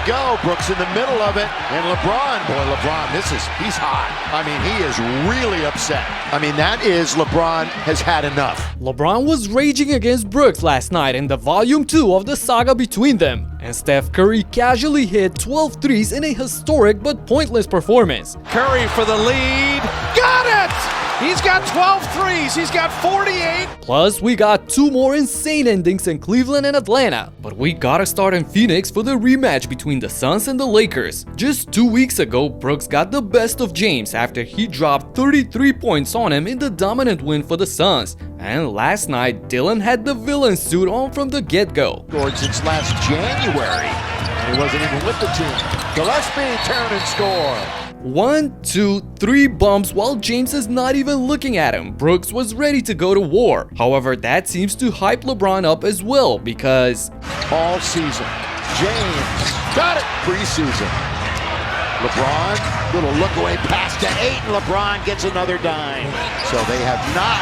go. Brooks in the middle of it. And LeBron, he's hot. I mean, he is really upset. I mean, that is LeBron has had enough. LeBron was raging against Brooks last night in the Volume 2 of the saga between them. And Steph Curry casually hit 12 threes in a historic but pointless performance. Curry for the lead. Got it! He's got 12 threes. He's got 48. Plus, we got two more insane endings in Cleveland and Atlanta. But we gotta start in Phoenix for the rematch between the Suns and the Lakers. Just 2 weeks ago, Brooks got the best of James after he dropped 33 points on him in the dominant win for the Suns. And last night, Dillon had the villain suit on from the get-go. Scored since last January. And he wasn't even with the team. Gillespie turn and score. 1, 2, 3 bumps while James is not even looking at him. Brooks was ready to go to war. However, that seems to hype LeBron up as well because all season, James got it preseason. LeBron, little look away pass to 8, and LeBron gets another dime. So they have not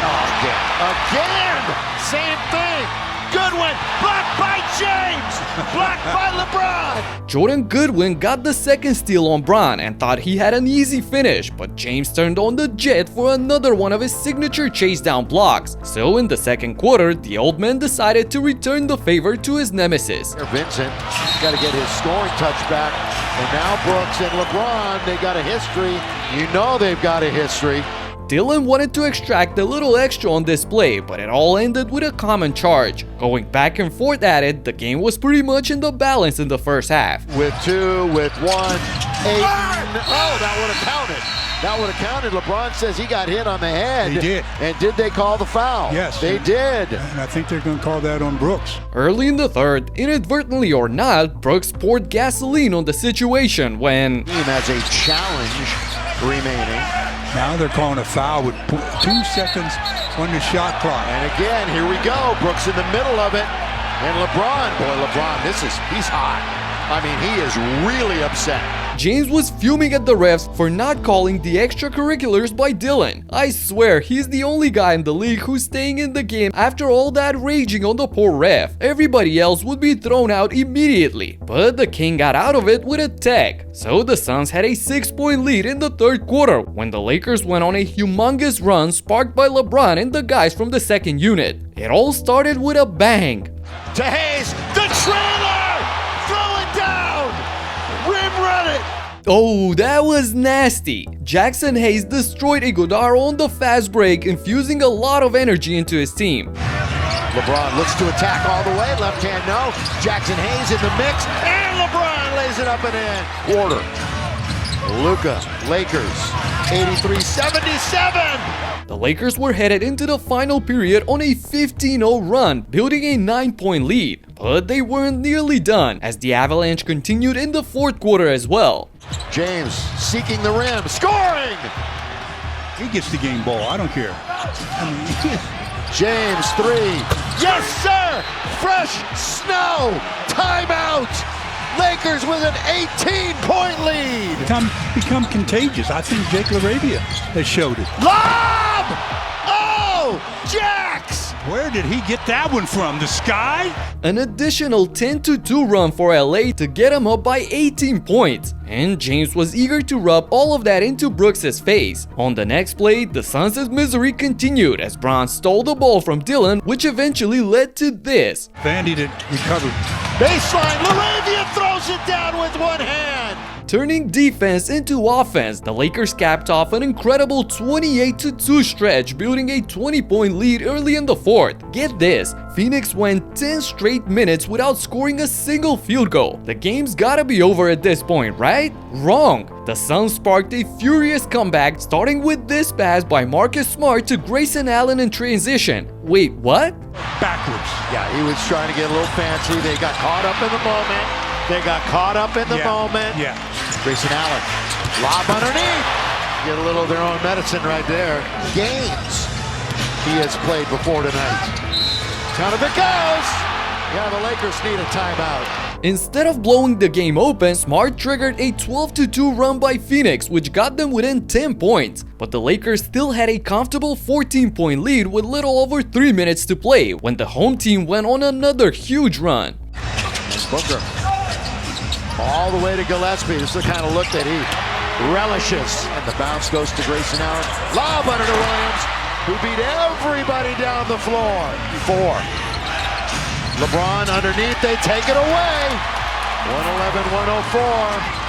again, same thing. Goodwin, blocked by James, blocked by LeBron. Jordan Goodwin got the second steal on Bron and thought he had an easy finish, but James turned on the jet for another one of his signature chase-down blocks. So in the second quarter, the old man decided to return the favor to his nemesis. Vincent got to get his scoring touch back, and now Brooks and LeBron, they got a history. You know they've got a history. Dillon wanted to extract a little extra on this play, but it all ended with a common charge. Going back and forth at it, the game was pretty much in the balance in the first half. With 2, with 1, 8. Oh, that would have counted. That would have counted. LeBron says he got hit on the head. He did. And did they call the foul? Yes. They did. And I think they're going to call that on Brooks. Early in the third, inadvertently or not, Brooks poured gasoline on the situation when Team has a challenge remaining. Now they're calling a foul with 2 seconds on the shot clock. And again, here we go. Brooks in the middle of it. And LeBron, he's hot. I mean, he is really upset. James was fuming at the refs for not calling the extracurriculars by Dillon. I swear, he's the only guy in the league who's staying in the game after all that raging on the poor ref. Everybody else would be thrown out immediately. But the king got out of it with a tech. So the Suns had a 6-point lead in the third quarter when the Lakers went on a humongous run sparked by LeBron and the guys from the second unit. It all started with a bang. To Hayes, the trailer! Throw it down! Rim run it! Oh, that was nasty. Jackson Hayes destroyed Iguodala on the fast break, infusing a lot of energy into his team. LeBron looks to attack all the way. Left hand, no. Jackson Hayes in the mix. And LeBron lays it up and in. Quarter. Luka, Lakers, 83-77. The Lakers were headed into the final period on a 15-0 run, building a 9-point lead. But they weren't nearly done, as the Avalanche continued in the fourth quarter as well. James seeking the rim, scoring! He gets the game ball. I don't care. James, 3. Yes, sir! Fresh snow! Timeout! Lakers with an 18-point lead! Become contagious. I think Jake LaRavia has showed it. Lob! Oh! Jax! Where did he get that one from? The sky? An additional 10-2 run for LA to get him up by 18 points. And James was eager to rub all of that into Brooks' face. On the next play, the Suns' misery continued as Bron stole the ball from Dillon, which eventually led to this. Vandy that recovered. Baseline, LaRavia throws it down with one hand! Turning defense into offense, the Lakers capped off an incredible 28-2 stretch, building a 20-point lead early in the fourth. Get this, Phoenix went 10 straight minutes without scoring a single field goal. The game's gotta be over at this point, right? Wrong. The Suns sparked a furious comeback, starting with this pass by Marcus Smart to Grayson Allen in transition. Wait, what? Backwards. Yeah, he was trying to get a little fancy. They got caught up in the moment. Yeah. Grayson Allen, lob underneath. Get a little of their own medicine right there. Games he has played before tonight. Count of it goes. Yeah, the Lakers need a timeout. Instead of blowing the game open, Smart triggered a 12-2 run by Phoenix, which got them within 10 points. But the Lakers still had a comfortable 14-point lead with little over 3 minutes to play when the home team went on another huge run. Booker. All the way to Gillespie. This is the kind of look that he relishes. And the bounce goes to Grayson Allen. Lob under to Williams, who beat everybody down the floor. 4. LeBron underneath, they take it away. 111-104.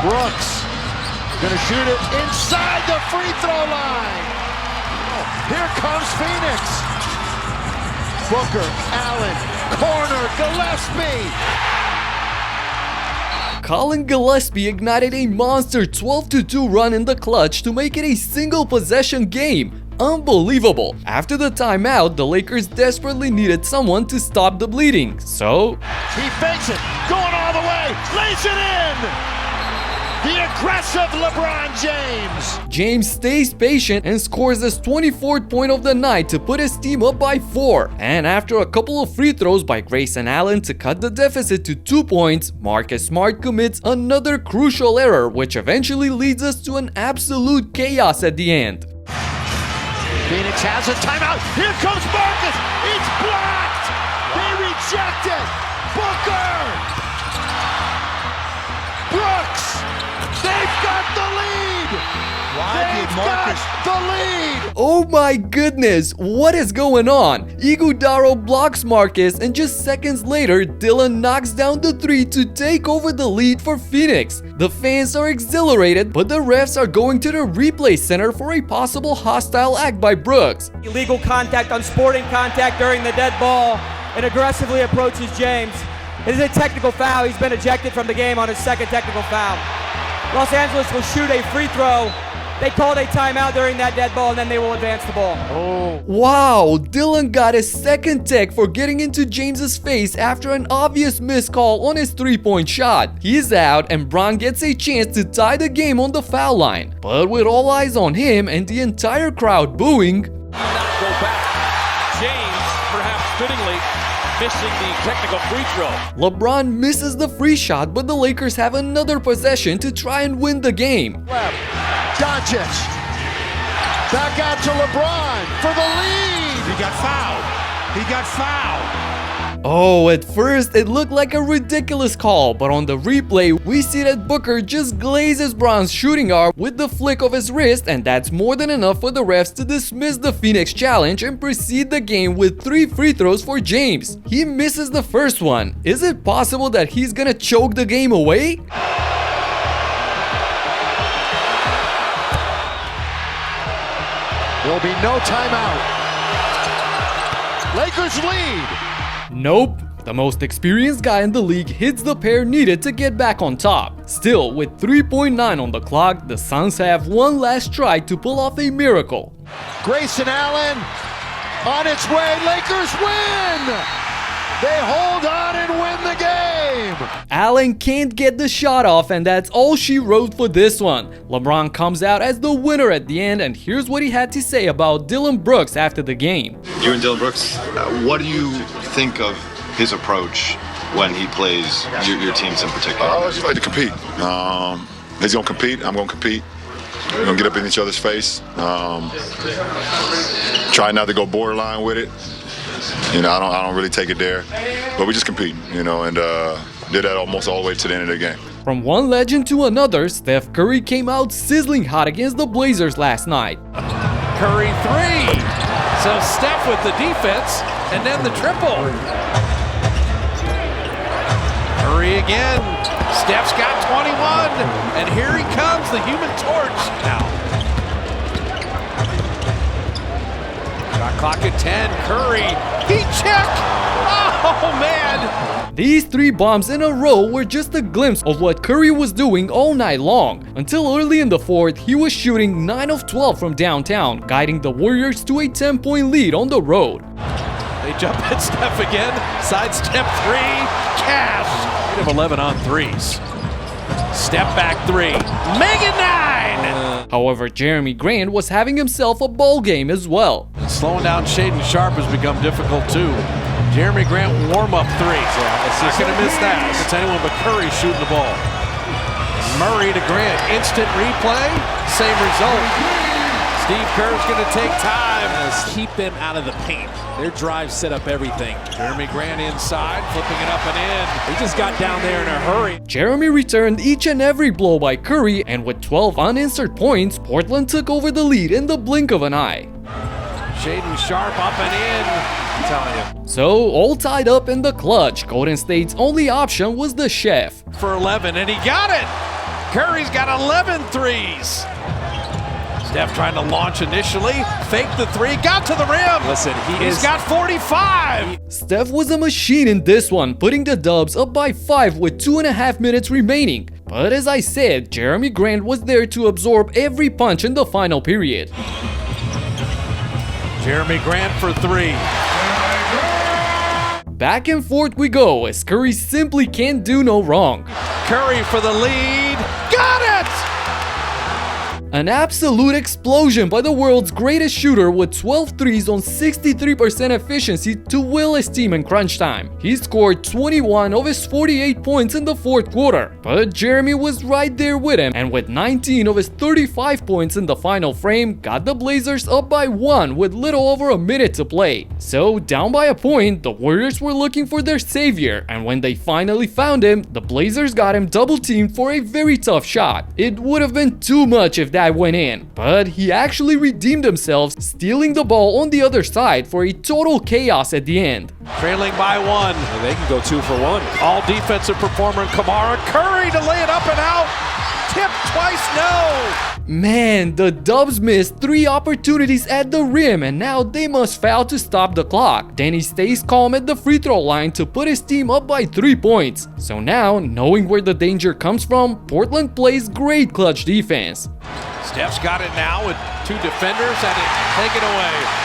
Brooks gonna shoot it inside the free throw line. Here comes Phoenix. Booker, Allen, corner, Gillespie. Colin Gillespie ignited a monster 12-2 run in the clutch to make it a single possession game. Unbelievable. After the timeout, the Lakers desperately needed someone to stop the bleeding, so He fakes it, going all the way, lays it in. The aggressive LeBron James. James stays patient and scores his 24th point of the night to put his team up by 4. And after a couple of free throws by Grayson Allen to cut the deficit to 2 points, Marcus Smart commits another crucial error, which eventually leads us to an absolute chaos at the end. Phoenix has a timeout. Here comes Marcus. It's blocked. They reject it. Booker. Brooks. They've got the lead. They've got the lead. Oh my goodness, what is going on? Iguodaro blocks Marcus, and just seconds later, Dillon knocks down the 3 to take over the lead for Phoenix. The fans are exhilarated, but the refs are going to the replay center for a possible hostile act by Brooks. Illegal contact, unsporting contact during the dead ball, and aggressively approaches James. It is a technical foul. He's been ejected from the game on his second technical foul. Los Angeles will shoot a free throw. They called a timeout during that dead ball, and then they will advance the ball. Wow, Dillon got his second tech for getting into James's face after an obvious missed call on his 3-point shot. He's out, and Bron gets a chance to tie the game on the foul line. But with all eyes on him and the entire crowd booing, Not go back. James, perhaps fittingly, missing the technical free throw. LeBron misses the free shot, but the Lakers have another possession to try and win the game. Doncic. Back out to LeBron for the lead. He got fouled. He got fouled. Oh, at first it looked like a ridiculous call, but on the replay we see that Booker just glazes Bron's shooting arm with the flick of his wrist, and that's more than enough for the refs to dismiss the Phoenix challenge and proceed the game with 3 free throws for James. He misses the first one. Is it possible that he's gonna choke the game away? There'll be no timeout. Lakers lead. Nope. The most experienced guy in the league hits the pair needed to get back on top. Still, with 3.9 on the clock, the Suns have one last try to pull off a miracle. Grayson Allen on its way. Lakers win. They hold on and win the game. Allen can't get the shot off, and that's all she wrote for this one. LeBron comes out as the winner at the end, and here's what he had to say about Dillon Brooks after the game. You and Dillon Brooks, what do you think of his approach when he plays your teams in particular? I just like to compete. He's going to compete. I'm going to compete. We're going to get up in each other's face. Try not to go borderline with it. You know, I don't really take it there. But we just compete, you know, and did that almost all the way to the end of the game. From one legend to another, Steph Curry came out sizzling hot against the Blazers last night. Curry 3. So Steph with the defense, and then the triple. Curry again. Steph's got 21, and here he comes, the Human Torch now. Shot clock at 10. Curry, heat check. Oh man! These 3 bombs in a row were just a glimpse of what Curry was doing all night long. Until early in the fourth, he was shooting 9 of 12 from downtown, guiding the Warriors to a 10-point lead on the road. They jump at Steph again. Sidestep 3. Cash. 8 of 11 on threes. Step back 3. Make it 9. However, Jeremy Grant was having himself a ball game as well. Slowing down Shaedon Sharpe has become difficult too. Jeremy Grant warm-up 3. Not going to miss that. It's anyone but Curry shooting the ball. Murray to Grant. Instant replay. Same result. Steve Kerr's going to take time. Keep them out of the paint. Their drives set up everything. Jeremy Grant inside, flipping it up and in. He just got down there in a hurry. Jeremy returned each and every blow by Curry, and with 12 unanswered points, Portland took over the lead in the blink of an eye. Shaedon Sharpe up and in. I'm telling you. So, all tied up in the clutch, Golden State's only option was the chef. For 11, and he got it! Curry's got 11 threes. Steph trying to launch initially, faked the three, got to the rim. Listen, he's got 45. Steph was a machine in this one, putting the Dubs up by 5 with 2.5 minutes remaining. But as I said, Jeremy Grant was there to absorb every punch in the final period. Jeremy Grant for 3. Back and forth we go, as Curry simply can't do no wrong. Curry for the lead, got it! An absolute explosion by the world's greatest shooter with 12 threes on 63% efficiency to will his team in crunch time. He scored 21 of his 48 points in the fourth quarter, but Jeremy was right there with him, and with 19 of his 35 points in the final frame, got the Blazers up by 1 with little over a minute to play. So down by a point, the Warriors were looking for their savior, and when they finally found him, the Blazers got him double teamed for a very tough shot. It would have been too much if that went in, but he actually redeemed himself, stealing the ball on the other side for a total chaos at the end. Trailing by 1. They can go 2 for 1. All defensive performer Kamara. Curry to lay it up and out. Tipped twice, no. Man, the Dubs missed 3 opportunities at the rim, and now they must foul to stop the clock. Then he stays calm at the free throw line to put his team up by 3 points. So now, knowing where the danger comes from, Portland plays great clutch defense. Steph's got it now with 2 defenders and it taken away.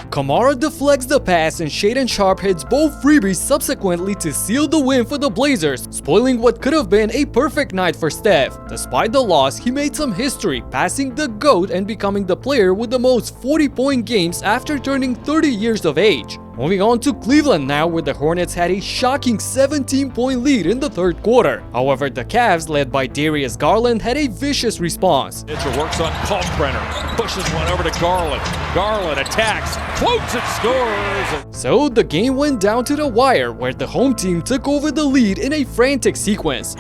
Kamara deflects the pass and Shaedon Sharpe hits both freebies subsequently to seal the win for the Blazers, spoiling what could have been a perfect night for Steph. Despite the loss, he made some history, passing the GOAT and becoming the player with the most 40-point games after turning 30 years of age. Moving on to Cleveland now, where the Hornets had a shocking 17-point lead in the third quarter. However, the Cavs, led by Darius Garland, had a vicious response. Mitchell works on Kalkbrenner, pushes one over to Garland. Garland attacks, floats and scores. So the game went down to the wire, where the home team took over the lead in a frantic sequence.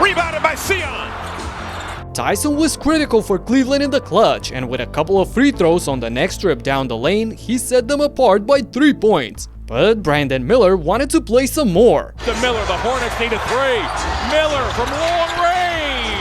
Rebounded by Sion. Tyson was critical for Cleveland in the clutch, and with a couple of free throws on the next trip down the lane, he set them apart by 3 points. But Brandon Miller wanted to play some more. To Miller, the Hornets need a 3. Miller from long range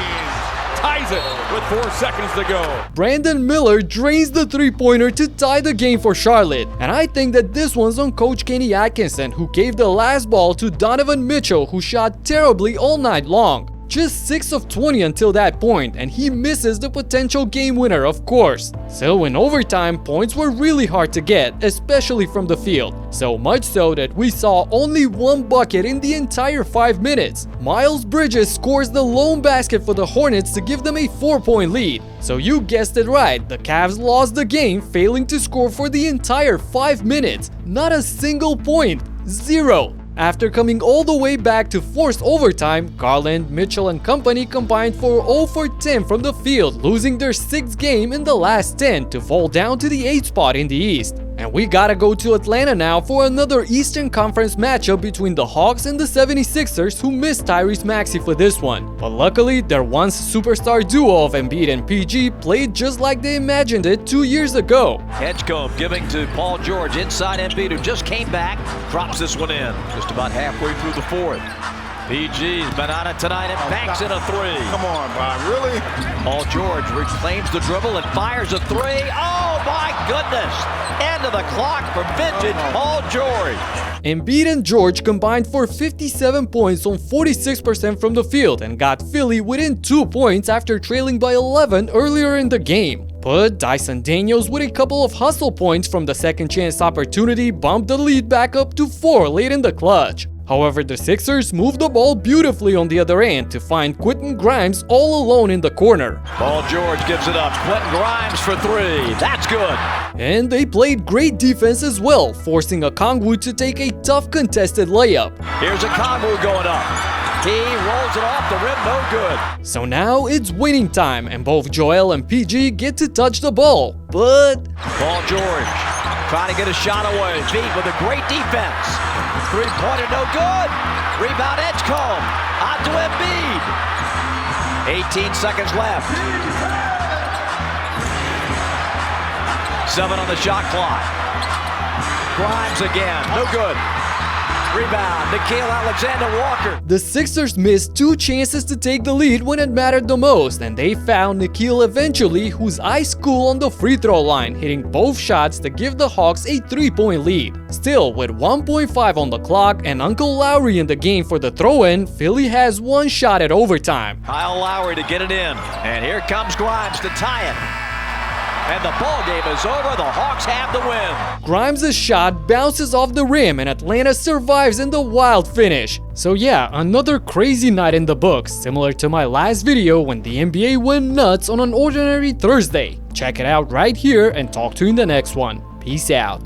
ties it with 4 seconds to go. Brandon Miller drains the three-pointer to tie the game for Charlotte, and I think that this one's on Coach Kenny Atkinson, who gave the last ball to Donovan Mitchell, who shot terribly all night long. Just 6 of 20 until that point, and he misses the potential game winner, of course. So in overtime, points were really hard to get, especially from the field. So much so that we saw only 1 bucket in the entire 5 minutes. Miles Bridges scores the lone basket for the Hornets to give them a 4-point lead. So you guessed it right, the Cavs lost the game, failing to score for the entire 5 minutes. Not a single point. 0. After coming all the way back to forced overtime, Garland, Mitchell and company combined for 0 for 10 from the field, losing their 6th game in the last 10 to fall down to the 8th spot in the East. And we gotta go to Atlanta now for another Eastern Conference matchup between the Hawks and the 76ers, who missed Tyrese Maxey for this one. But luckily, their once superstar duo of Embiid and PG played just like they imagined it 2 years ago. Edgecombe giving to Paul George inside Embiid, who just came back, drops this one in just about halfway through the 4th. PG's been on it tonight and banks in a 3. Come on, Bob, really? Paul George reclaims the dribble and fires a 3. Oh my goodness! End of the clock for vintage Paul George. Embiid and George combined for 57 points on 46% from the field and got Philly within 2 points after trailing by 11 earlier in the game. But Dyson Daniels, with a couple of hustle points from the second chance opportunity, bumped the lead back up to 4 late in the clutch. However, the Sixers moved the ball beautifully on the other end to find Quentin Grimes all alone in the corner. Paul George gives it up. Quentin Grimes for 3. That's good. And they played great defense as well, forcing Okongwu to take a tough contested layup. Here's Okongwu going up. He rolls it off the rim, no good. So now it's winning time, and both Joel and PG get to touch the ball. But Paul George trying to get a shot away. Beat with a great defense. Three-pointer, no good. Rebound, Edgecombe. On to Embiid. 18 seconds left. 7 on the shot clock. Grimes again, no good. Rebound, Nickeil Alexander-Walker. the Sixers missed 2 chances to take the lead when it mattered the most, and they found Nickeil eventually, who's ice cool on the free throw line, hitting both shots to give the Hawks a 3-point lead. Still, with 1.5 on the clock and Uncle Lowry in the game for the throw-in, Philly has 1 shot at overtime. Kyle Lowry to get it in. And here comes Grimes to tie it. And the ball game is over. The Hawks have the win. Grimes' shot bounces off the rim and Atlanta survives in the wild finish. So yeah, another crazy night in the books, similar to my last video when the NBA went nuts on an ordinary Thursday. Check it out right here and talk to you in the next one. Peace out.